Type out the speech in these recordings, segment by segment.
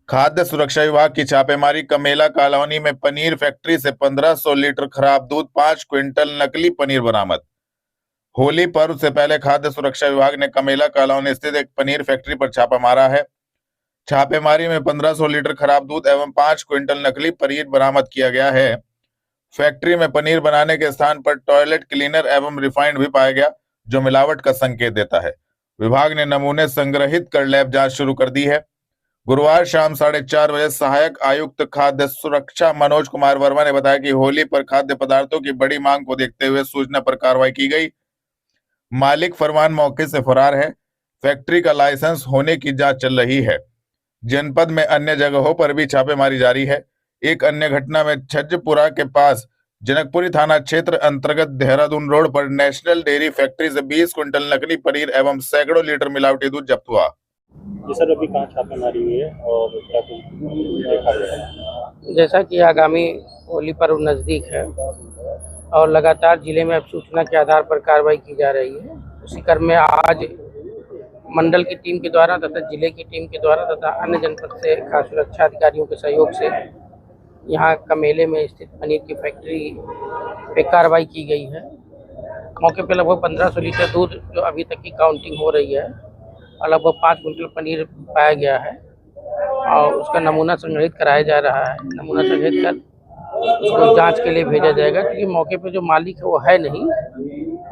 खाद्य सुरक्षा विभाग की छापेमारी। कमेला कॉलोनी में पनीर फैक्ट्री से 1500 लीटर खराब दूध, 5 क्विंटल नकली पनीर बरामद। होली पर्व से पहले खाद्य सुरक्षा विभाग ने कमेला कॉलोनी स्थित एक पनीर फैक्ट्री पर छापा मारा है। छापेमारी में 1500 लीटर खराब दूध एवं 5 क्विंटल नकली पनीर बरामद किया गया है। फैक्ट्री में पनीर बनाने के स्थान पर टॉयलेट क्लीनर एवं रिफाइंड भी पाया गया, जो मिलावट का संकेत देता है। विभाग ने नमूने संग्रहित कर लैब जांच शुरू कर दी है। गुरुवार शाम 4:30 बजे सहायक आयुक्त खाद्य सुरक्षा मनोज कुमार वर्मा ने बताया कि होली पर खाद्य पदार्थों की बड़ी मांग को देखते हुए सूचना पर कार्रवाई की गई। मालिक फरमान मौके से फरार है। फैक्ट्री का लाइसेंस होने की जांच चल रही है। जनपद में अन्य जगहों पर भी छापेमारी जारी है। एक अन्य घटना में छज्जपुरा के पास जनकपुरी थाना क्षेत्र अंतर्गत देहरादून रोड पर नेशनल डेयरी फैक्ट्री से 20 क्विंटल नकली पनीर एवं सैकड़ों लीटर मिलावटी दूध जब्त हुआ। जी सर, अभी कहाँ छापेमारी हुई है और क्या कुछ देखा गया है? जैसा कि आगामी होली पर्व नज़दीक है और लगातार जिले में अब सूचना के आधार पर कार्रवाई की जा रही है, उसी क्रम में आज मंडल की टीम के द्वारा तथा जिले की टीम के द्वारा तथा अन्य जनपद से खाद्य सुरक्षा अधिकारियों के सहयोग से यहाँ कमेले में स्थित पनीर की फैक्ट्री पे कार्रवाई की गई है। मौके पे लगभग 1500 लीटर दूध जो अभी तक की काउंटिंग हो रही है और लगभग 5 क्विंटल पनीर पाया गया है और उसका नमूना संग्रहित कराया जा रहा है। नमूना संग्रहित कर उसको जांच के लिए भेजा जाएगा, क्योंकि मौके पे जो मालिक है वो है नहीं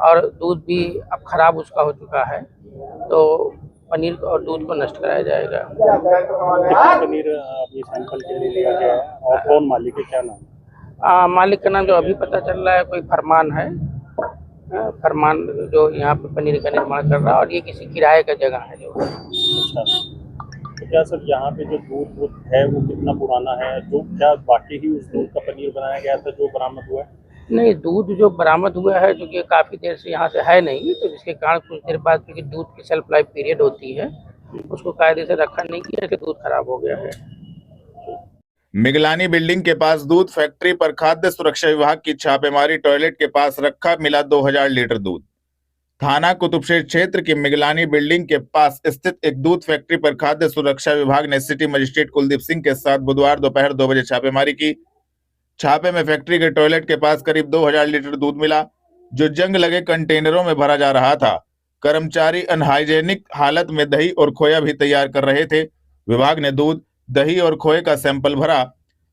और दूध भी अब खराब उसका हो चुका है, तो पनीर और दूध को नष्ट कराया जाएगा। कितना पनीर अभी सैंपल के लिए लिया गया है और कौन मालिक है, क्या नाम? मालिक का नाम जो अभी पता चल रहा है कोई फरमान है। फरमान जो यहाँ पे पनीर का निर्माण कर रहा है और ये किसी किराए का जगह है जो। अच्छा, तो क्या सर यहाँ पे जो दूध है वो कितना पुराना है? जो क्या वाकई ही उस दूध का पनीर बनाया गया था जो बरामद हुआ है? नहीं, दूध जो बरामद हुआ है जो कि काफ़ी देर से यहाँ से है नहीं, तो जिसके कारण कुछ देर बाद क्योंकि दूध की सेल्फ लाइफ पीरियड होती है, उसको कायदे से रखा नहीं किया, इसलिए दूध खराब हो गया है। मिगलानी बिल्डिंग के पास दूध फैक्ट्री पर खाद्य सुरक्षा विभाग की छापेमारी। टॉयलेट के पास रखा मिला 2000 लीटर दूध। थाना कुतुबशेर क्षेत्र की मिगलानी बिल्डिंग के पास स्थित एक दूध फैक्ट्री पर खाद्य सुरक्षा विभाग ने सिटी मजिस्ट्रेट कुलदीप सिंह के साथ बुधवार दोपहर 2 बजे छापेमारी की। छापे में फैक्ट्री के टॉयलेट के पास करीब 2000 लीटर दूध मिला, जो जंग लगे कंटेनरों में भरा जा रहा था। कर्मचारी अनहाइजेनिक हालत में दही और खोया भी तैयार कर रहे थे। विभाग ने दूध, दही और खोए का सैंपल भरा।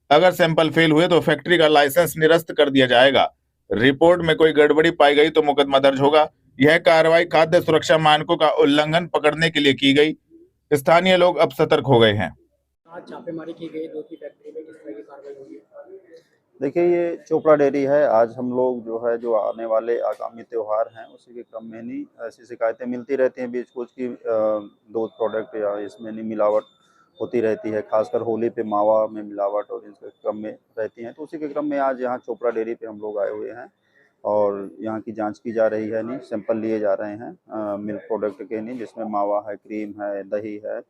अगर सैंपल फेल हुए तो फैक्ट्री का लाइसेंस निरस्त कर दिया जाएगा। रिपोर्ट में कोई गड़बड़ी पाई गई तो मुकदमा दर्ज होगा। यह कार्रवाई खाद्य सुरक्षा मानकों का उल्लंघन पकड़ने के लिए की गई। स्थानीय लोग अब सतर्क हो गए हैं। आज छापेमारी की गई दूध की फैक्ट्री में, किस तरह की कार्रवाई हुई है? देखिए, ये चोपड़ा डेयरी है। आज हम लोग जो आने वाले आगामी त्यौहार हैं उसी के क्रम में नहीं ऐसी शिकायतें मिलती रहती हैं बीच कुछ की दूध प्रोडक्ट या इसमें नहीं मिलावट होती रहती है, खासकर होली पे मावा में मिलावट और इसके क्रम में रहती हैं। तो उसी के क्रम में आज यहाँ चोपड़ा डेयरी पे हम लोग आए हुए हैं और यहाँ की जांच की जा रही है। नहीं, सैंपल लिए जा रहे हैं मिल्क प्रोडक्ट के, नहीं जिसमें मावा है, क्रीम है, दही है,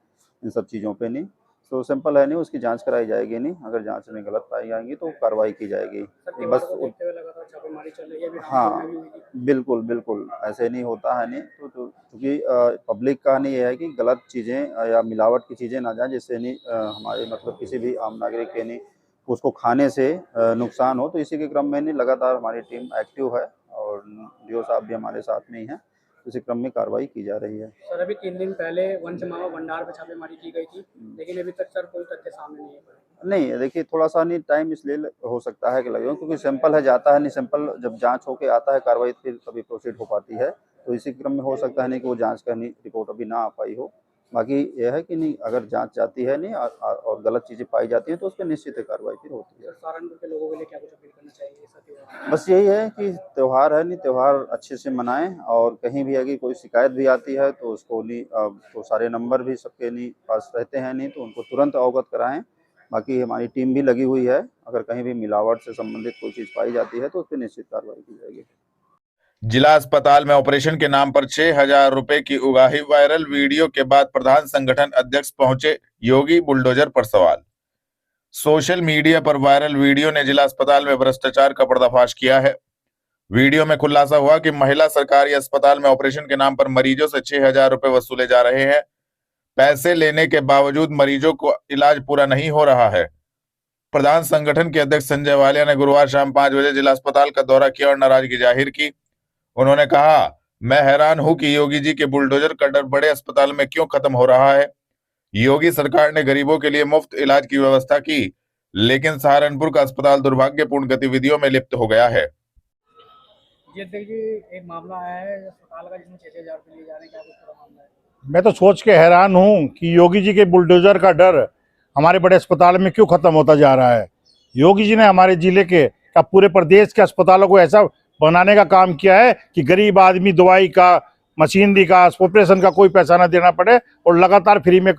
इन सब चीज़ों पे नहीं। तो सैंपल है नहीं, उसकी जांच कराई जाएगी। नहीं, अगर जांच में गलत पाई जाएंगी तो कार्रवाई की जाएगी। बस लगातार छापेमारी चल रही है अभी। हाँ, बिल्कुल बिल्कुल ऐसे नहीं होता है। नहीं तो क्योंकि पब्लिक का नहीं ये है कि गलत चीज़ें या मिलावट की चीज़ें ना जाए, जिससे नहीं हमारे मतलब किसी भी आम नागरिक के नहीं उसको खाने से नुकसान हो। तो इसी के क्रम में नहीं लगातार हमारी टीम एक्टिव है और डीओ साहब भी हमारे साथ में ही हैं। इसी क्रम में कार्रवाई की जा रही है। सर, अभी 3 दिन पहले वंशमावा भंडार पर छापेमारी की गई थी, लेकिन अभी तक सर कोई तथ्य सामने नहीं है। नहीं, देखिए थोड़ा सा नहीं टाइम इसलिए हो सकता है कि लगेगा क्योंकि सैंपल है जाता है नहीं, सैंपल जब जांच होके आता है कार्रवाई फिर तभी प्रोसीड हो पाती है। तो इसी क्रम में हो सकता है नहीं कि वो जांच का नहीं रिपोर्ट अभी ना आ पाई हो। बाकी यह है कि नहीं, अगर जांच जाती है नहीं और गलत चीज़ें पाई जाती हैं तो उस पर निश्चित कार्रवाई फिर होती है। सहारनपुर के लोगों के लिए क्या कुछ अपील करना चाहिए ऐसा त्योहार? बस यही है कि त्यौहार है नहीं, त्यौहार अच्छे से मनाएं और कहीं भी अगर कोई शिकायत भी आती है तो उसको नहीं तो सारे नंबर भी सबके नहीं पास रहते हैं, नहीं तो उनको तुरंत अवगत कराएं। बाकी हमारी टीम भी लगी हुई है, अगर कहीं भी मिलावट से संबंधित कोई चीज़ पाई जाती है तो उस पर निश्चित कार्रवाई की जाएगी। जिला अस्पताल में ऑपरेशन के नाम पर 6000 रुपए की उगाही। वायरल वीडियो के बाद प्रधान संगठन अध्यक्ष पहुंचे योगी, बुलडोजर पर सवाल। सोशल मीडिया पर वायरल वीडियो ने जिला अस्पताल में भ्रष्टाचार का पर्दाफाश किया है। वीडियो में खुलासा हुआ कि महिला सरकारी अस्पताल में ऑपरेशन के नाम पर मरीजों से 6000 रुपए वसूले जा रहे हैं। पैसे लेने के बावजूद मरीजों को इलाज पूरा नहीं हो रहा है। प्रधान संगठन के अध्यक्ष संजय वालिया ने गुरुवार शाम 5 बजे जिला अस्पताल का दौरा किया और नाराजगी जाहिर की। उन्होंने कहा, मैं हैरान हूं कि योगी जी के बुलडोजर का डर बड़े अस्पताल में क्यों खत्म हो रहा है। योगी सरकार ने गरीबों के लिए मुफ्त इलाज की व्यवस्था की, लेकिन सहारनपुर का अस्पताल दुर्भाग्यपूर्ण गतिविधियों में लिप्त हो गया है। जी अध्यक्ष जी, एक मामला आया है अस्पताल का जिसमें 6,000 रुपये लिए जा रहे हैं, क्या कुछ पूरा मामला है? मैं तो सोच के हैरान हूं कि योगी जी के बुलडोजर का डर हमारे बड़े अस्पताल में क्यों खत्म होता जा रहा है। योगी जी ने हमारे जिले के का पूरे प्रदेश के अस्पतालों को ऐसा बनाने का काम किया है कि गरीब आदमी दवाई का, मशीनरी का, ऑपरेशन का कोई पैसा ना देना पड़े और लगातार फ्री में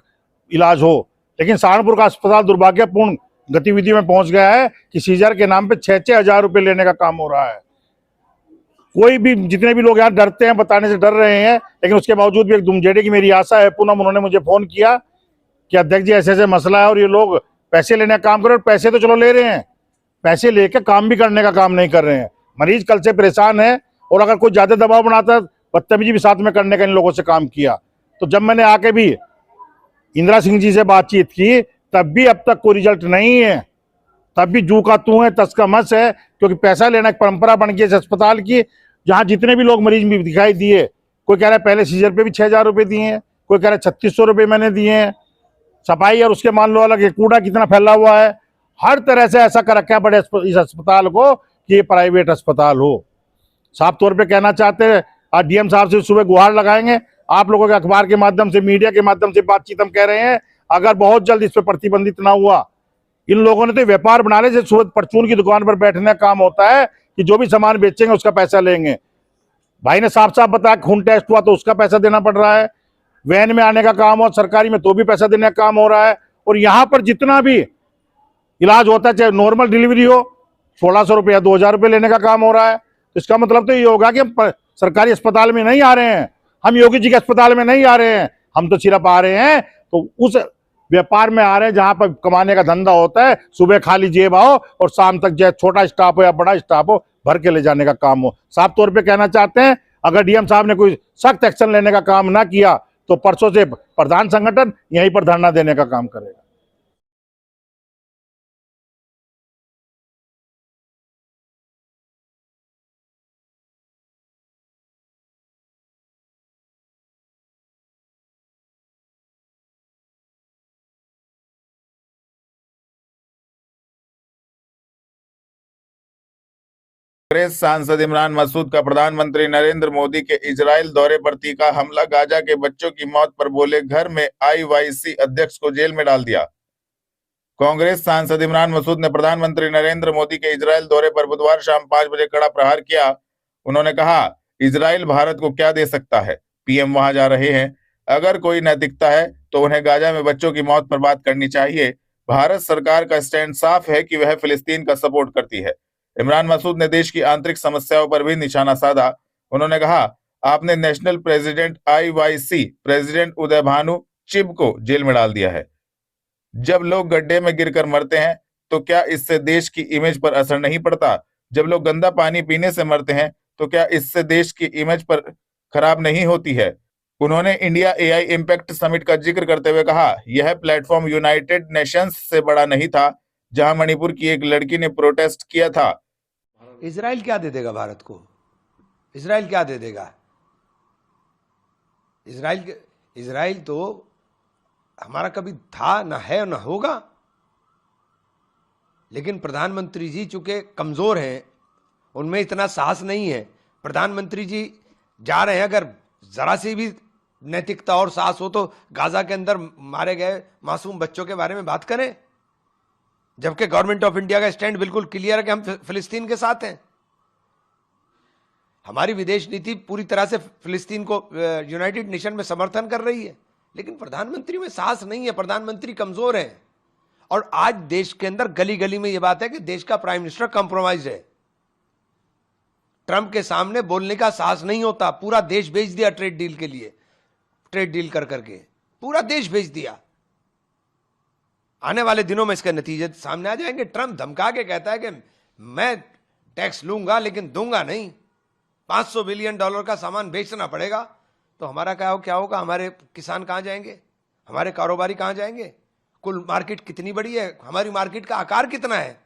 इलाज हो। लेकिन सहारनपुर का अस्पताल दुर्भाग्यपूर्ण गतिविधि में पहुंच गया है कि सीजर के नाम पे 6-6 हजार रुपये लेने का काम हो रहा है। कोई भी, जितने भी लोग यहाँ डरते हैं, बताने से डर रहे हैं, लेकिन उसके बावजूद भी एक दुमजेड़े की मेरी आशा है। पूनम, उन्होंने मुझे फोन किया कि अध्यक्ष जी ऐसे ऐसे मसला है और ये लोग पैसे लेने का काम कर रहे हैं। पैसे तो चलो ले रहे हैं, पैसे लेके काम भी करने का काम नहीं कर रहे हैं। मरीज कल से परेशान है और अगर कोई ज्यादा दबाव बनाता है, बदतमीजी भी साथ में करने का इन लोगों से काम किया। तो जब मैंने आके भी इंदिरा सिंह जी से बातचीत की, तब भी अब तक कोई रिजल्ट नहीं है। तब भी जू का तू है, तस का मस है, क्योंकि पैसा लेना एक परंपरा बन गई इस अस्पताल की। जहां जितने भी लोग मरीज में दिखाई दिए, कोई कह रहा है पहले सीजर पे भी 6,000 रुपये दिए हैं, कोई कह रहा है 3,600 रुपये मैंने दिए हैं। सफाई और उसके मान लो अलग, कूड़ा कितना फैला हुआ है। हर तरह से ऐसा कर रखा है बड़े इस अस्पताल को कि ये प्राइवेट अस्पताल हो। साफ तौर पे कहना चाहते हैं, आज डीएम साहब से सुबह गुहार लगाएंगे। आप लोगों के अखबार के माध्यम से, मीडिया के माध्यम से बातचीत हम कह रहे हैं, अगर बहुत जल्द इस पर प्रतिबंधित ना हुआ, इन लोगों ने तो व्यापार बना ले, जैसे परचून की दुकान पर बैठने का काम होता है कि जो भी सामान बेचेंगे उसका पैसा लेंगे। भाई ने साफ साफ बताया, खून टेस्ट हुआ तो उसका पैसा देना पड़ रहा है, वैन में आने का काम हो सरकारी में तो भी पैसा देने का काम हो रहा है। और यहाँ पर जितना भी इलाज होता है, चाहे नॉर्मल डिलीवरी हो, 1,600 रुपये या 2,000 रुपये लेने का काम हो रहा है। तो इसका मतलब तो ये होगा कि हम सरकारी अस्पताल में नहीं आ रहे हैं, हम योगी जी के अस्पताल में नहीं आ रहे हैं, हम तो सिर्फ आ रहे हैं तो उस व्यापार में आ रहे हैं जहां पर कमाने का धंधा होता है। सुबह खाली जेब आओ और शाम तक चाहे छोटा स्टाफ हो या बड़ा स्टाफ हो, भर के ले जाने का काम हो। साफ तौर पे कहना चाहते हैं, अगर डीएम साहब ने कोई सख्त एक्शन लेने का काम ना किया तो परसों से प्रधान संगठन यहीं पर धरना देने का काम करेगा। कांग्रेस सांसद इमरान मसूद का प्रधानमंत्री नरेंद्र मोदी के इजराइल दौरे पर तीखा हमला। गाजा के बच्चों की मौत पर बोले, घर में आईवाईसी अध्यक्ष को जेल में डाल दिया। कांग्रेस सांसद इमरान मसूद ने प्रधानमंत्री नरेंद्र मोदी के इजराइल दौरे पर बुधवार शाम 5 बजे कड़ा प्रहार किया। उन्होंने कहा, इजराइल भारत को क्या दे सकता है, पीएम वहां जा रहे हैं, अगर कोई नैतिकता है तो उन्हें गाजा में बच्चों की मौत पर बात करनी चाहिए। भारत सरकार का स्टैंड साफ है कि वह फिलिस्तीन का सपोर्ट करती है। इमरान मसूद ने देश की आंतरिक समस्याओं पर भी निशाना साधा। उन्होंने कहा, आपने नेशनल प्रेसिडेंट आईवाईसी प्रेसिडेंट उदय भानु चिब को जेल में डाल दिया है। जब लोग गड्ढे में गिरकर मरते हैं तो क्या इससे देश की इमेज पर असर नहीं पड़ता? जब लोग गंदा पानी पीने से मरते हैं तो क्या इससे देश की इमेज पर खराब नहीं होती है? उन्होंने इंडिया एआई इम्पैक्ट समिट का जिक्र करते हुए कहा, यह प्लेटफॉर्म यूनाइटेड नेशंस से बड़ा नहीं था जहां मणिपुर की एक लड़की ने प्रोटेस्ट किया था। इजराइल क्या दे देगा भारत को? इजराइल क्या दे देगा? इजराइल तो हमारा कभी था, ना है, ना होगा। लेकिन प्रधानमंत्री जी चूंकि कमजोर हैं, उनमें इतना साहस नहीं है। प्रधानमंत्री जी जा रहे हैं, अगर जरा सी भी नैतिकता और साहस हो तो गाजा के अंदर मारे गए मासूम बच्चों के बारे में बात करें, जबकि गवर्नमेंट ऑफ इंडिया का स्टैंड बिल्कुल क्लियर है कि हम फिलिस्तीन के साथ हैं। हमारी विदेश नीति पूरी तरह से फिलिस्तीन को यूनाइटेड नेशन में समर्थन कर रही है, लेकिन प्रधानमंत्री में साहस नहीं है, प्रधानमंत्री कमजोर है। और आज देश के अंदर गली गली में यह बात है कि देश का प्राइम मिनिस्टर कॉम्प्रोमाइज है। ट्रंप के सामने बोलने का साहस नहीं होता। पूरा देश भेज दिया ट्रेड डील के लिए, ट्रेड डील कर करके पूरा देश भेज दिया। आने वाले दिनों में इसके नतीजे सामने आ जाएंगे। ट्रंप धमका के कहता है कि मैं टैक्स लूंगा लेकिन दूंगा नहीं, $500 बिलियन का सामान बेचना पड़ेगा। तो हमारा क्या होगा? हमारे किसान कहां जाएंगे? हमारे कारोबारी कहां जाएंगे? कुल मार्केट कितनी बड़ी है, हमारी मार्केट का आकार कितना है?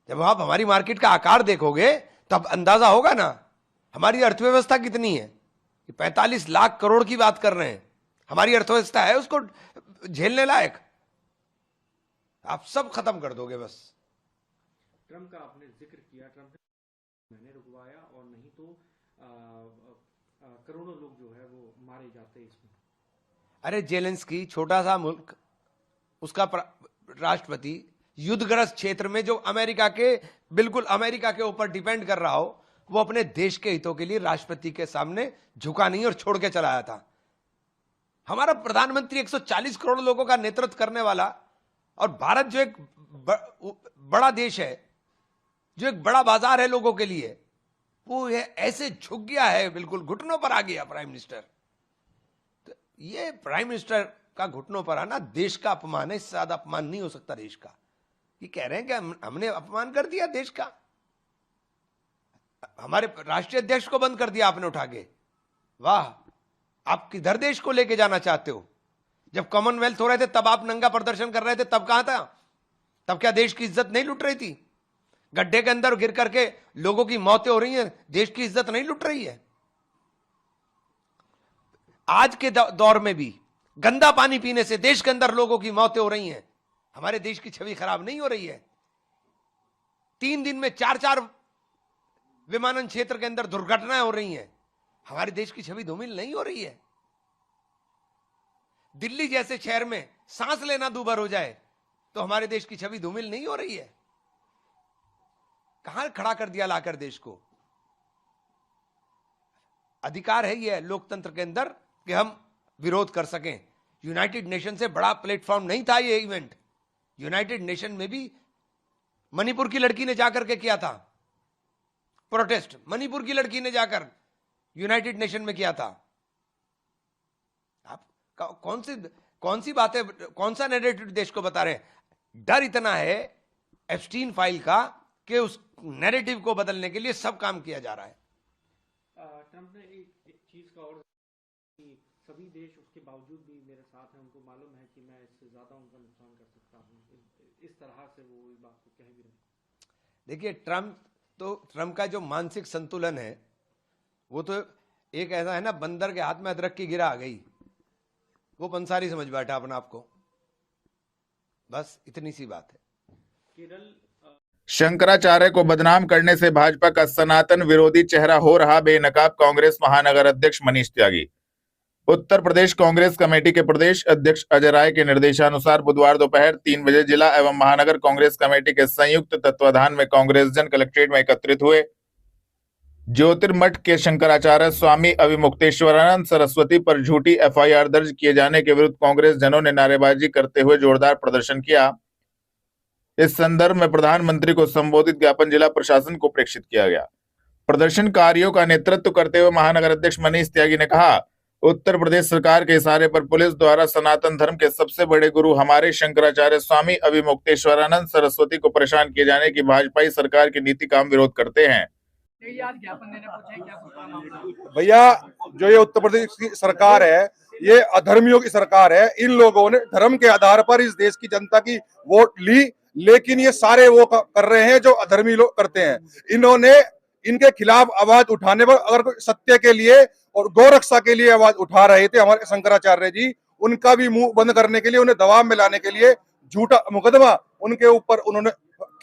जब आप हमारी मार्केट का आकार देखोगे तब अंदाजा होगा ना हमारी अर्थव्यवस्था कितनी है। 45 लाख करोड़ की बात कर रहे हैं, हमारी अर्थव्यवस्था है उसको झेलने लायक? आप सब खत्म कर दोगे बस। ट्रम्प का आपने जिक्र किया, ट्रम्प ने मैंने रुकवाया और नहीं तो करोड़ों लोग जो है वो मारे जाते इसमें। अरे जेलेंस्की छोटा सा मुल्क, उसका राष्ट्रपति युद्धग्रस्त क्षेत्र में जो अमेरिका के बिल्कुल अमेरिका के ऊपर डिपेंड कर रहा हो, वो अपने देश के हितों के लिए राष्ट्रपति के सामने झुका नहीं और छोड़ के चला आया था। हमारा प्रधानमंत्री 140 करोड़ लोगों का नेतृत्व करने वाला, और भारत जो एक बड़ा देश है, जो एक बड़ा बाजार है लोगों के लिए, वो ऐसे झुक गया है, बिल्कुल घुटनों पर आ गया प्राइम मिनिस्टर। तो ये प्राइम मिनिस्टर का घुटनों पर आना देश का अपमान है, इससे ज्यादा अपमान नहीं हो सकता देश का। ये कह रहे हैं कि हमने अपमान कर दिया देश का, हमारे राष्ट्रीय अध्यक्ष को बंद कर दिया आपने उठा के। वाह, आप किधर देश को लेके जाना चाहते हो? जब कॉमनवेल्थ हो रहे थे तब आप नंगा प्रदर्शन कर रहे थे, तब कहां था? तब क्या देश की इज्जत नहीं लुट रही थी? गड्ढे के अंदर गिर करके लोगों की मौतें हो रही हैं, देश की इज्जत नहीं लुट रही है? आज के दौर में भी गंदा पानी पीने से देश के अंदर लोगों की मौतें हो रही हैं, हमारे देश की छवि खराब नहीं हो रही है? 3 दिन में 4 विमानन क्षेत्र के अंदर दुर्घटनाएं हो रही हैं, हमारे देश की छवि धूमिल नहीं हो रही है? दिल्ली जैसे शहर में सांस लेना दूभर हो जाए तो हमारे देश की छवि धूमिल नहीं हो रही है? कहां खड़ा कर दिया लाकर देश को? अधिकार है ये लोकतंत्र के अंदर कि हम विरोध कर सकें। यूनाइटेड नेशन से बड़ा प्लेटफॉर्म नहीं था ये इवेंट। यूनाइटेड नेशन में भी मणिपुर की लड़की ने जाकर के किया था प्रोटेस्ट, मणिपुर की लड़की ने जाकर यूनाइटेड नेशन में किया था। आप कौन सी बातें, कौन सा नैरेटिव देश को बता रहे हैं? डर इतना है एप्स्टीन फाइल का कि उस नैरेटिव को बदलने के लिए सब काम किया जा रहा है। ट्रम्प ने एक चीज का और कि सभी देश उसके बावजूद भी मेरे साथ हैं, उनको मालूम है कि मैं इससे ज्यादा उनका नुकसान कर सकता हूं, इस तरह से वो इस बात को कह भी रहे। देखिए, ट्रम्प का जो मानसिक संतुलन है वो तो एक ऐसा है ना, बंदर के हाथ में अदरक की गिरा आ गई, वो पंसारी समझ बैठा अपने आप को, बस इतनी सी बात है। केरल शंकराचार्य को बदनाम करने से भाजपा का सनातन विरोधी चेहरा हो रहा बेनकाब कांग्रेस महानगर अध्यक्ष मनीष त्यागी। उत्तर प्रदेश कांग्रेस कमेटी के प्रदेश अध्यक्ष अजय राय के निर्देशानुसार बुधवार दोपहर 3 बजे जिला एवं महानगर कांग्रेस कमेटी के संयुक्त तत्वाधान में कांग्रेस जन कलेक्ट्रेट में एकत्रित हुए। ज्योतिर्मठ के शंकराचार्य स्वामी अविमुक्तेश्वरानंद सरस्वती पर झूठी FIR दर्ज किए जाने के विरुद्ध कांग्रेस जनों ने नारेबाजी करते हुए जोरदार प्रदर्शन किया। इस संदर्भ में प्रधानमंत्री को संबोधित ज्ञापन जिला प्रशासन को प्रेषित किया गया। प्रदर्शनकारियों का नेतृत्व करते हुए महानगर अध्यक्ष मनीष त्यागी ने कहा, उत्तर प्रदेश सरकार के इशारे पर पुलिस द्वारा सनातन धर्म के सबसे बड़े गुरु हमारे शंकराचार्य स्वामी अविमुक्तेश्वरानंद सरस्वती को परेशान किए जाने की भाजपाई सरकार की नीति का हम विरोध करते हैं। भैया, जो ये उत्तर प्रदेश की सरकार है, ये अधर्मियों की सरकार है। इन लोगों ने धर्म के आधार पर इस देश की जनता की वोट ली, लेकिन ये सारे वो कर रहे हैं जो अधर्मी लोग करते हैं। इन्होंने इनके खिलाफ आवाज उठाने पर, अगर सत्य के लिए और गौरक्षा के लिए आवाज उठा रहे थे हमारे शंकराचार्य जी, उनका भी मुंह बंद करने के लिए, उन्हें दबाव में लाने के लिए झूठा मुकदमा उनके ऊपर उन्होंने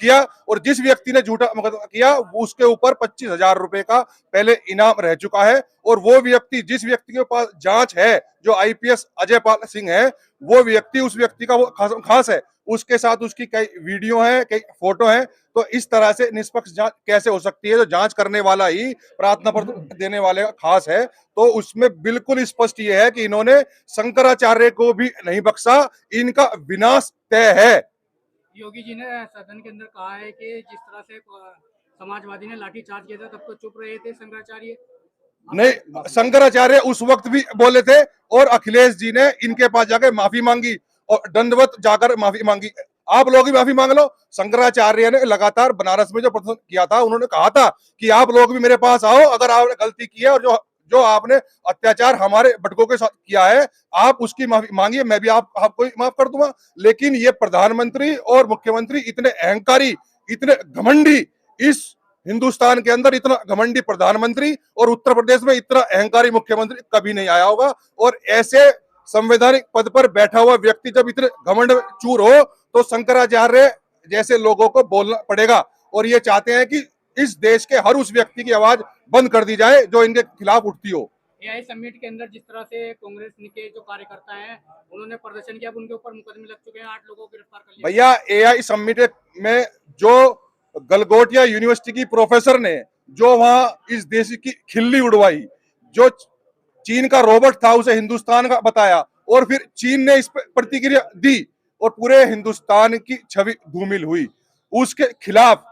किया। और जिस व्यक्ति ने झूठा मुकदमा किया उसके ऊपर 25,000 रुपए का पहले इनाम रह चुका है। और वो व्यक्ति, जिस व्यक्ति के पास जांच है, जो IPS अजय पाल सिंह है, वो व्यक्ति, उस व्यक्ति का वो खास है, उसके साथ उसकी कई वीडियो है, कई फोटो है। तो इस तरह से निष्पक्ष जांच कैसे हो सकती है? जो जांच करने वाला ही प्रार्थना पत्र देने वाले का खास है। तो उसमें बिल्कुल स्पष्ट ये है कि इन्होंने शंकराचार्य को भी नहीं बख्शा, इनका विनाश तय है। योगी जी ने सदन के अंदर कहा है कि जिस तरह से समाजवादी ने लाठीचार्ज किया था तब तो चुप रहे थे शंकराचार्य। नहीं, शंकराचार्य उस वक्त भी बोले थे और अखिलेश जी ने इनके पास जाकर माफी मांगी और दंडवत जाकर माफी मांगी। आप लोग भी माफी मांग लो। शंकराचार्य ने लगातार बनारस में जो प्रदर्शन किया था, उन्होंने कहा था कि आप लोग भी मेरे पास आओ, अगर आपने गलती की है और जो आपने अत्याचार हमारे बटकों के साथ किया है, आप उसकी माफी मांगिए, मैं भी आपको माफ कर दूंगा। लेकिन ये प्रधानमंत्री और मुख्यमंत्री इतने अहंकारी, इतने घमंडी, इस हिंदुस्तान के अंदर इतना घमंडी प्रधानमंत्री और उत्तर प्रदेश में इतना अहंकारी मुख्यमंत्री कभी नहीं आया होगा। और ऐसे संवैधानिक पद पर बैठा हुआ व्यक्ति जब इतने घमंड चूर हो तो शंकराचार्य जैसे लोगों को बोलना पड़ेगा। और ये चाहते हैं कि इस देश के हर उस व्यक्ति की आवाज बंद कर दी जाए जो इनके खिलाफ उठती हो। एआई समिट के अंदर जिस तरह से कांग्रेस के जो कार्यकर्ता हैं उन्होंने प्रदर्शन किया, अब उनके ऊपर मुकदमे लग चुके हैं, 8 लोगों को गिरफ्तार कर लिया। भैया एआई समिट में जो गलगोटिया यूनिवर्सिटी की प्रोफेसर ने जो वहां इस देश की खिल्ली उड़वाई, जो चीन का रोबोट था उसे हिंदुस्तान का बताया और फिर चीन ने इस पर प्रतिक्रिया दी और पूरे हिंदुस्तान की छवि धूमिल हुई, उसके खिलाफ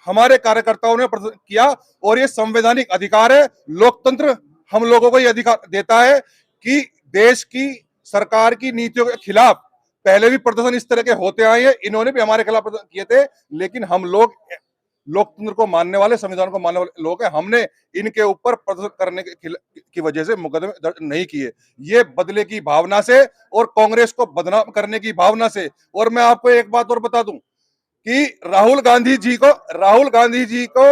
हमारे कार्यकर्ताओं ने प्रदर्शन किया। और ये संवैधानिक अधिकार है, लोकतंत्र हम लोगों को ये अधिकार देता है कि देश की सरकार की नीतियों के खिलाफ पहले भी प्रदर्शन इस तरह के होते आए हैं, इन्होंने भी हमारे खिलाफ प्रदर्शन किए थे, लेकिन हम लोग लोकतंत्र को मानने वाले, संविधान को मानने वाले लोग हैं, हमने इनके ऊपर प्रदर्शन करने की वजह से मुकदमे दर्ज नहीं किए। ये बदले की भावना से और कांग्रेस को बदनाम करने की भावना से। और मैं आपको एक बात और बता दूं कि राहुल गांधी जी को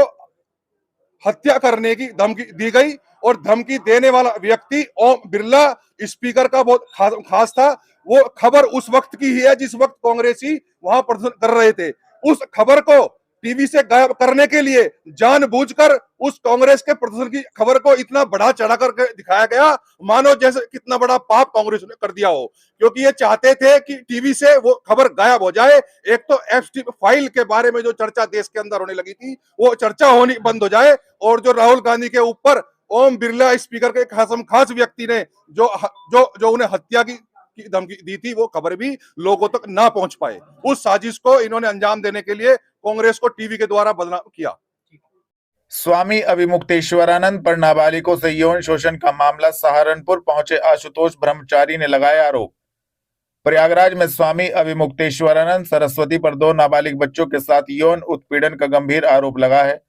हत्या करने की धमकी दी गई और धमकी देने वाला व्यक्ति ओम बिरला स्पीकर का बहुत खास था। वो खबर उस वक्त की ही है जिस वक्त कांग्रेसी वहां प्रदर्शन कर रहे थे। उस खबर को टीवी से गायब करने के लिए जानबूझकर उस कांग्रेस के प्रदर्शन की खबर को इतना बढ़ा चढ़ा कर दिखाया गया, मानो जैसे कितना बड़ा पाप कांग्रेस ने कर दिया हो, क्योंकि ये चाहते थे कि टीवी से वो खबर गायब हो जाए। एक तो एफटी फाइल के बारे में जो चर्चा देश के अंदर होने लगी थी वो चर्चा होनी बंद हो जाए, और जो राहुल गांधी के ऊपर ओम बिरला स्पीकर के खास व्यक्ति ने जो उन्हें हत्या की धमकी दी थी वो खबर भी लोगों तक ना पहुंच पाए। उस साजिश को इन्होंने अंजाम देने के लिए कांग्रेस को टीवी के द्वारा बदनाम किया। स्वामी अभिमुक्तेश्वरानंद पर नाबालिगों से यौन शोषण का मामला, सहारनपुर पहुंचे आशुतोष ब्रह्मचारी ने लगाया आरोप। प्रयागराज में स्वामी अभिमुक्तेश्वरानंद सरस्वती पर 2 नाबालिग बच्चों के साथ यौन उत्पीड़न का गंभीर आरोप लगा है।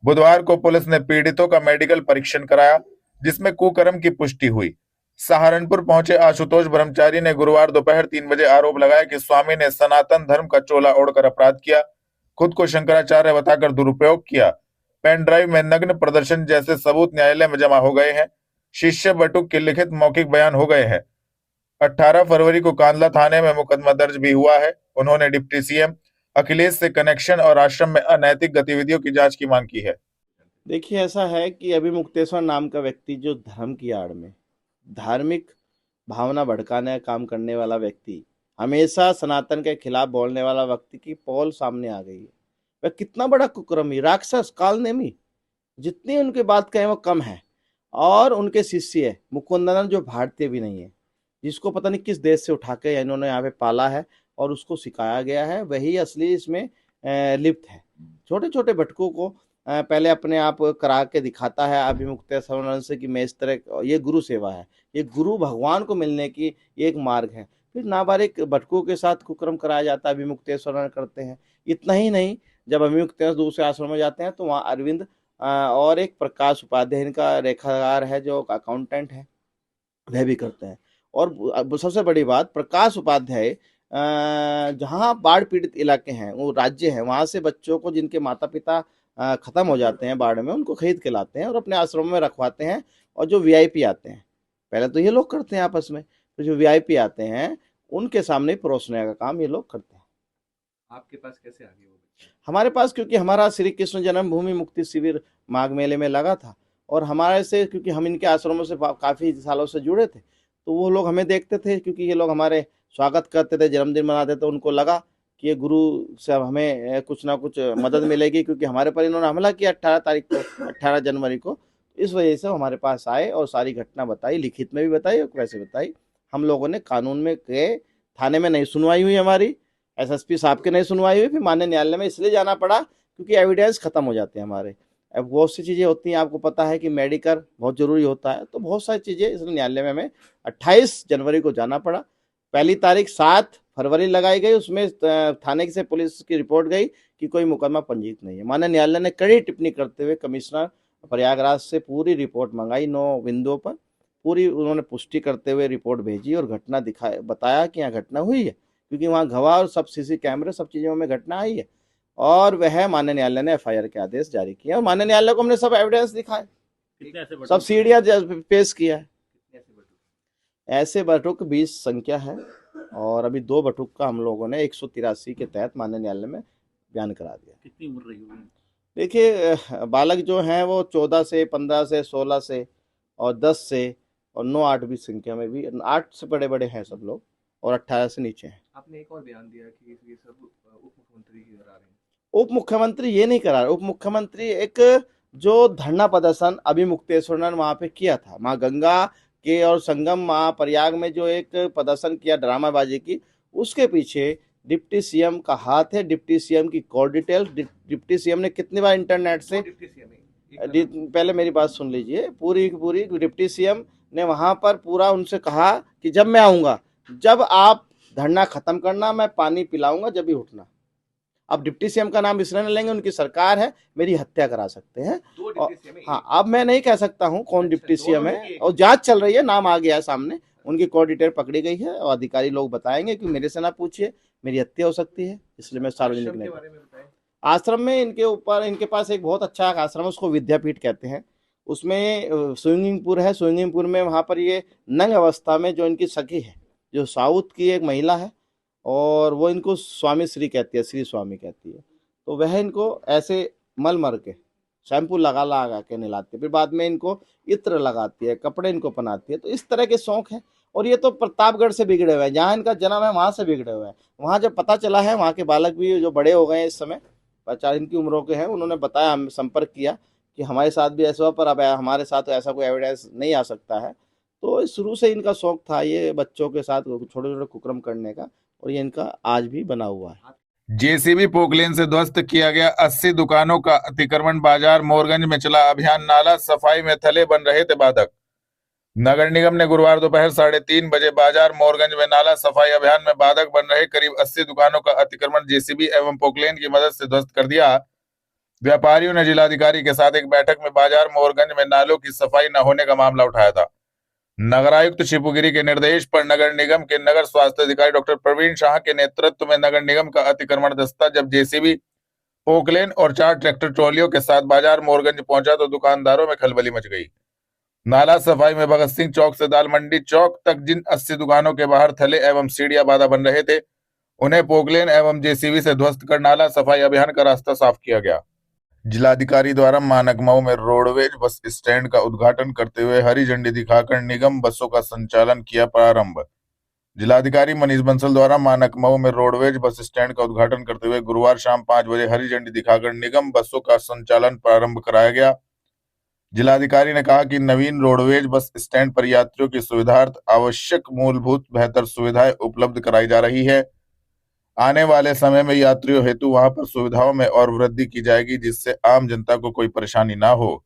बुधवार को पुलिस ने पीड़ितों का मेडिकल परीक्षण कराया, जिसमें कुकर्म की पुष्टि हुई। सहारनपुर पहुंचे आशुतोष ब्रह्मचारी ने गुरुवार दोपहर 3 बजे आरोप लगाया कि स्वामी ने सनातन धर्म का चोला ओढ़कर अपराध किया, खुद को शंकराचार्य बताकर दुरुपयोग किया। पेन ड्राइव में नग्न प्रदर्शन जैसे सबूत न्यायालय में जमा हो गए हैं। शिष्य बटुक के लिखित मौखिक बयान हो गए हैं। 18 फरवरी को कांदला थाने में मुकदमा दर्ज भी हुआ है। उन्होंने डिप्टी सीएम अखिलेश से कनेक्शन और आश्रम में अनैतिक गतिविधियों की जांच की मांग की है। देखिए, ऐसा है कि अभिमुक्तेश्वर नाम का व्यक्ति जो धर्म की आड़ में धार्मिक भावना भड़काने का काम करने वाला व्यक्ति, हमेशा सनातन के खिलाफ बोलने वाला व्यक्ति की पोल सामने आ गई है। वह कितना बड़ा कुकर्मी, राक्षस, कालनेमी, जितनी उनकी बात कहें वो कम है। और उनके शिष्य मुकुंदन जो भारतीय भी नहीं है, जिसको पता नहीं किस देश से उठा के इन्होंने यहाँ पे पाला है और उसको सिखाया गया है, वही असली इसमें लिप्त है। छोटे छोटे भटकों को पहले अपने आप करा के दिखाता है अभिमुक्तेश्वर से कि मैं इस तरह, ये गुरु सेवा है, ये गुरु भगवान को मिलने की एक मार्ग है। फिर नाबालिग भटकों के साथ कुकर्म कराया जाता है, अभिमुक्तेश्वर करते हैं। इतना ही नहीं, जब अभिमुक्तेश्वर दूसरे आश्रम में जाते हैं तो वहाँ अरविंद और एक प्रकाश उपाध्याय, इनका रेखाकार है जो अकाउंटेंट है, वह भी करते हैं। और सबसे बड़ी बात, प्रकाश उपाध्याय जहाँ बाढ़ पीड़ित इलाके हैं, वो राज्य है, वहाँ से बच्चों को जिनके माता पिता खत्म हो जाते हैं बाढ़ में, उनको खरीद के लाते हैं और अपने आश्रम में रखवाते हैं। और जो वीआईपी आते हैं, पहले तो ये लोग करते हैं आपस में, तो जो वीआईपी आते हैं उनके सामने परोसने का काम ये लोग करते हैं। आपके पास कैसे आ गए वो बच्चे? हमारे पास क्योंकि हमारा श्री कृष्ण जन्मभूमि मुक्ति शिविर माघ मेले में लगा था, और हमारे से क्योंकि हम इनके आश्रमों से काफ़ी सालों से जुड़े थे, तो वो लोग हमें देखते थे, क्योंकि ये लोग हमारे स्वागत करते थे, जन्मदिन मनाते थे। उनको लगा कि ये गुरु से हमें कुछ ना कुछ मदद मिलेगी, क्योंकि हमारे पर इन्होंने हमला किया 18 जनवरी को। इस वजह से हमारे पास आए और सारी घटना बताई, लिखित में भी बताई और वैसे बताई। हम लोगों ने कानून में गए, थाने में नहीं सुनवाई हुई, हमारी एसएसपी साहब के नहीं सुनवाई हुई, फिर माननीय न्यायालय में इसलिए जाना पड़ा क्योंकि एविडेंस खत्म हो जाते हैं हमारे। अब बहुत सी चीज़ें होती हैं, आपको पता है कि मेडिकल बहुत ज़रूरी होता है, तो बहुत सारी चीज़ें, इसलिए न्यायालय में हमें 28 जनवरी को जाना पड़ा। पहली तारीख 7 फरवरी लगाई गई, उसमें थाने से पुलिस की रिपोर्ट गई कि कोई मुकदमा पंजीकृत नहीं है। माननीय न्यायालय ने कड़ी टिप्पणी करते हुए कमिश्नर प्रयागराज से पूरी रिपोर्ट मंगाई 9 बिंदुओं पर, पूरी उन्होंने पुष्टि करते हुए रिपोर्ट भेजी और घटना दिखाया, बताया कि यहाँ घटना हुई है, क्योंकि वहाँ गवाह और सब सीसी कैमरे सब चीज़ों में घटना आई है। और वह माननीय न्यायालय ने एफआईआर के आदेश जारी किया और माननीय न्यायालय को हमने सब एविडेंस दिखाए, सब सीढ़ियाँ पेश किया है। ऐसे बटुक 20 संख्या है और अभी 2 बटुक का हम लोगों ने 183 के तहत माननीय न्यायालय में बयान करा दिया। कितनी उम्र रही होगी? देखिए बालक जो हैं वो 14 से 15 से 16 से और 10 से और 9-8 संख्या में भी 8 से बड़े बड़े हैं सब लोग और 18 से नीचे हैं। आपने एक और बयान दिया कि ये सब उप मुख्यमंत्री ही करा रहे हैं। उप मुख्यमंत्री ये नहीं करा रहे, उप मुख्यमंत्री एक जो धरना प्रदर्शन अभी मुक्तेश्वर ने वहाँ पे किया था, माँ गंगा के और संगम माँ प्रयाग में जो एक प्रदर्शन किया ड्रामाबाजी की, उसके पीछे डिप्टी सीएम का हाथ है, डिप्टी सीएम की कॉल डिटेल, डिप्टी सीएम ने कितनी बार इंटरनेट से, पहले मेरी बात सुन लीजिए, पूरी पूरी डिप्टी सीएम ने वहां पर पूरा उनसे कहा कि जब मैं आऊंगा, जब आप धरना खत्म करना, मैं पानी पिलाऊंगा, जब भी उठना। अब डिप्टी सीएम का नाम इसलिए नहीं लेंगे, उनकी सरकार है, मेरी हत्या करा सकते हैं। हाँ, अब मैं नहीं कह सकता हूँ कौन डिप्टी सीएम है, और जांच चल रही है, नाम आ गया है सामने, उनकी कॉल डिटेल पकड़ी गई है और अधिकारी लोग बताएंगे कि मेरे से ना पूछिए, मेरी हत्या हो सकती है, इसलिए मैं सार्वजनिक नहीं। आश्रम में इनके ऊपर, इनके पास एक बहुत अच्छा आश्रम है, उसको विद्यापीठ कहते हैं, उसमें स्विमिंग पूल है, स्विमिंग पूल में वहाँ पर ये नंग अवस्था में जो इनकी सखी है, जो साउथ की एक महिला है, और वो इनको स्वामी श्री कहती है, श्री स्वामी कहती है, तो वह इनको ऐसे मल मर के शैम्पू लगा के नहलाती है, फिर बाद में इनको इत्र लगाती है, कपड़े इनको पहनाती है। तो इस तरह के शौक है, और ये तो प्रतापगढ़ से बिगड़े हुए हैं, जहाँ इनका जन्म है वहाँ से बिगड़े हुए हैं। वहाँ जब पता चला है, वहाँ के बालक भी जो बड़े हो गए हैं इस समय, 50 इनकी उम्रों के हैं, उन्होंने बताया, हम संपर्क किया कि हमारे साथ भी ऐसा हुआ, पर अब हमारे साथ ऐसा कोई एविडेंस नहीं आ सकता है। तो शुरू से इनका शौक था ये बच्चों के साथ छोटे छोटे कुकर्म करने का, और ये इनका आज भी बना हुआ है। जेसीबी पोकलेन से ध्वस्त किया गया 80 दुकानों का अतिक्रमण। बाजार मोरगंज में चला अभियान। नाला सफाई में थले बन रहे थे बाधक। नगर निगम ने गुरुवार दोपहर 3:30 बजे बाजार मोरगंज में नाला सफाई अभियान में बाधक बन रहे करीब 80 दुकानों का अतिक्रमण जेसीबी एवं पोकलेन की मदद से ध्वस्त कर दिया। व्यापारियों ने जिलाधिकारी के साथ एक बैठक में बाजार मोरगंज में नालों की सफाई न होने का मामला उठाया था। नगरायुक्त शिवपुगिरी के निर्देश पर नगर निगम के नगर स्वास्थ्य अधिकारी डॉक्टर प्रवीण शाह के नेतृत्व में नगर निगम का अतिक्रमण दस्ता जब जेसीबी, पोकलेन और 4 ट्रैक्टर ट्रॉलियों के साथ बाजार मोरगंज पहुंचा तो दुकानदारों में खलबली मच गई। नाला सफाई में भगत सिंह चौक से दाल मंडी चौक तक जिन 80 दुकानों के बाहर थले एवं सीढ़ियां बाधा बन रहे थे, उन्हें पोकलेन एवं जेसीबी से ध्वस्त कर नाला सफाई अभियान का रास्ता साफ किया गया। जिलाधिकारी द्वारा मानक मऊ में रोडवेज बस स्टैंड का उद्घाटन करते हुए हरी झंडी दिखाकर निगम बसों का संचालन किया प्रारंभ। जिलाधिकारी मनीष बंसल द्वारा मानक मऊ में रोडवेज बस स्टैंड का उद्घाटन करते हुए गुरुवार शाम 5 बजे हरी झंडी दिखाकर निगम बसों का संचालन प्रारंभ कराया गया। जिलाधिकारी ने कहा कि नवीन रोडवेज बस स्टैंड पर यात्रियों की सुविधार्थ आवश्यक मूलभूत बेहतर सुविधाएं उपलब्ध कराई जा रही है। आने वाले समय में यात्रियों हेतु वहां पर सुविधाओं में और वृद्धि की जाएगी, जिससे आम जनता को कोई परेशानी ना हो।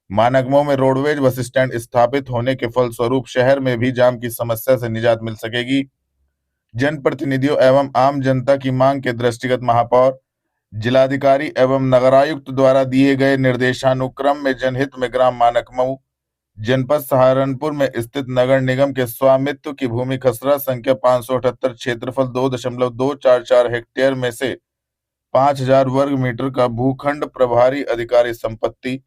मानक मऊ में रोडवेज बस स्टैंड स्थापित होने के फलस्वरूप शहर में भी जाम की समस्या से निजात मिल सकेगी। जनप्रतिनिधियों एवं आम जनता की मांग के दृष्टिगत महापौर, जिलाधिकारी एवं नगरायुक्त द्वारा दिए गए निर्देशानुक्रम में जनहित में ग्राम मानक मऊ, जनपद सहारनपुर में स्थित नगर निगम के स्वामित्व की भूमि खसरा संख्या 578, क्षेत्रफल 2.244 हेक्टेयर में से 5000 वर्ग मीटर का भूखंड प्रभारी अधिकारी संपत्ति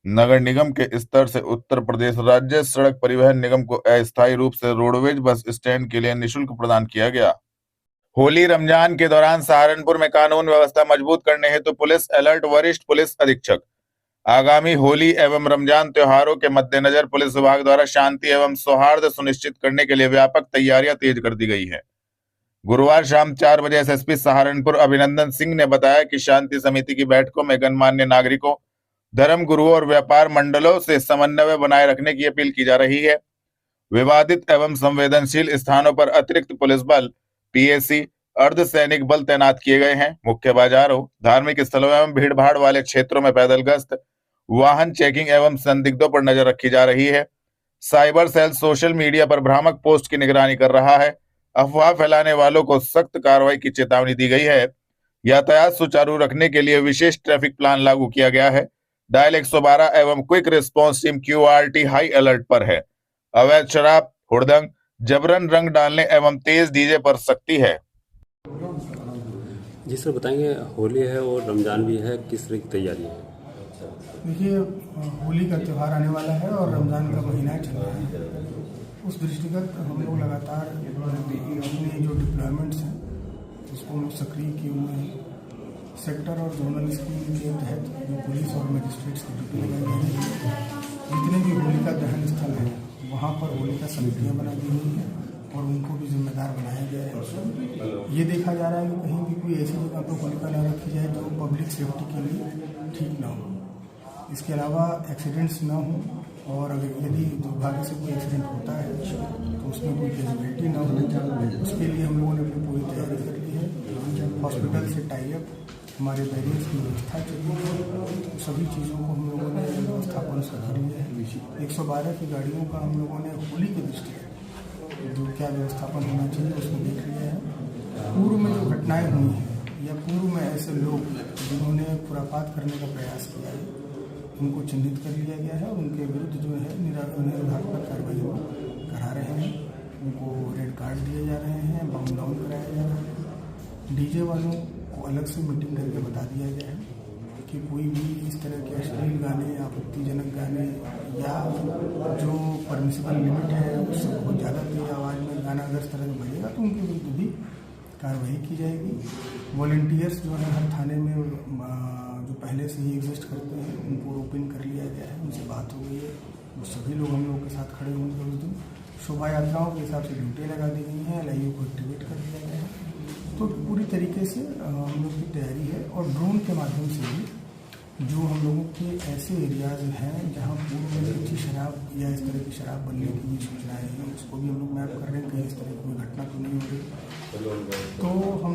नगर निगम के स्तर से उत्तर प्रदेश राज्य सड़क परिवहन निगम को अस्थायी रूप से रोडवेज बस स्टैंड के लिए निःशुल्क प्रदान किया गया। होली रमजान के दौरान सहारनपुर में कानून व्यवस्था मजबूत करने हेतु पुलिस अलर्ट। वरिष्ठ पुलिस अधीक्षक, आगामी होली एवं रमजान त्योहारों के मद्देनजर पुलिस विभाग द्वारा शांति एवं सौहार्द सुनिश्चित करने के लिए व्यापक तैयारियां तेज कर दी गई है। गुरुवार शाम 4 बजे एसएसपी सहारनपुर अभिनंदन सिंह ने बताया कि शांति समिति की बैठकों में गणमान्य नागरिकों, धर्म गुरुओं और व्यापार मंडलों से समन्वय बनाए रखने की अपील की जा रही है। विवादित एवं संवेदनशील स्थानों पर अतिरिक्त पुलिस बल, पीएसी, अर्धसैनिक बल तैनात किए गए हैं। मुख्य बाजारों, धार्मिक स्थलों एवं भीड़ भाड़ वाले क्षेत्रों में पैदल गश्त, वाहन चेकिंग एवं संदिग्धों पर नजर रखी जा रही है। साइबर सेल सोशल मीडिया पर भ्रामक पोस्ट की निगरानी कर रहा है। अफवाह फैलाने वालों को सख्त कार्रवाई की चेतावनी दी गई है। यातायात सुचारू रखने के लिए विशेष ट्रैफिक प्लान लागू किया गया है। डायल 112 एवं quick response team QRT high alert पर है। अवैध शराब, हुड़दंग, जबरन रंग डालने एवं तेज डीजे पर सख्ती है। जी सर, बताएंगे होली है और रमज़ान भी है, किस तरह की तैयारी है? देखिए, होली का त्यौहार आने वाला है और रमज़ान का महीना चल रहा है। उस दृष्टिगत हम लोग लगातार अपने जो डिप्लॉयमेंट्स हैं उसको हम सक्रिय किए हुए हैं। सेक्टर और जोनल स्कीम के तहत जो पुलिस और मजिस्ट्रेट्स की ड्यूटी लगाई जा रही है, जितने भी होलिका दहन स्थल हैं वहाँ पर होलिका समितियाँ बना दी हुई हैं और उनको भी जिम्मेदार बनाया गया है। ये देखा जा रहा है कि कहीं भी कोई ऐसी जगह पर होलिका न रखी जाए जो पब्लिक सेफ्टी के लिए ठीक ना हो। इसके अलावा एक्सीडेंट्स ना हो और अगर यदि दुर्भाग्य से कोई एक्सीडेंट होता है तो उसमें कोई कैजुअलिटी ना हो, उसके लिए हम लोगों ने अपनी पूरी तैयारी कर ली है। हॉस्पिटल से टाई अप, हमारे बैरियर्स की व्यवस्था चली है, सभी चीज़ों को हम लोगों ने व्यवस्थापन से कर लिया है। 112 की गाड़ियों का हम लोगों ने होली के दृष्टि जो क्या व्यवस्थापन होना चाहिए उसको देख लिया है। पूर्व में जो घटनाएं हुई हैं या पूर्व में ऐसे लोग जिन्होंने खुरापात करने का प्रयास किया है उनको चिन्हित कर लिया गया है और उनके विरुद्ध जो है निराधार कार्रवाई करा रहे हैं। उनको रेड कार्ड दिए जा रहे हैं, बाउंड डाउन कराया जा रहा है। डीजे वालों को अलग से मीटिंग करके बता दिया गया है कि कोई भी इस तरह के अश्लील गाने, आपत्तिजनक गाने या जो परमिसिबल लिमिट है उससे बहुत ज़्यादा तेज आवाज़ में गाना अगर इस तरह का बजेगा तो उनके विरुद्ध भी कार्रवाई की जाएगी। वॉलंटियर्स जो है हर थाने में जो पहले से ही एग्जिस्ट करते हैं उनको रोपिन कर लिया गया है, उनसे बात हो गई है। वो सभी लोग हम लोग के साथ खड़े होंगे उस दिन। शोभा यात्राओं के हिसाब से ड्यूटी लगा दी गई हैं, LIU को एक्टिवेट कर दिया गया है। तो पूरी तरीके से हम लोग की तैयारी है और ड्रोन के माध्यम से भी जो हम लोगों के ऐसे एरियाज हैं जहाँ पूर्व में अच्छी शराब या इस तरह की शराब बनने की भी सूचनाएँ हैं उसको भी हम लोग मैप कर रहे हैं, कहीं इस तरह की कोई घटना तो नहीं हो रही। तो हम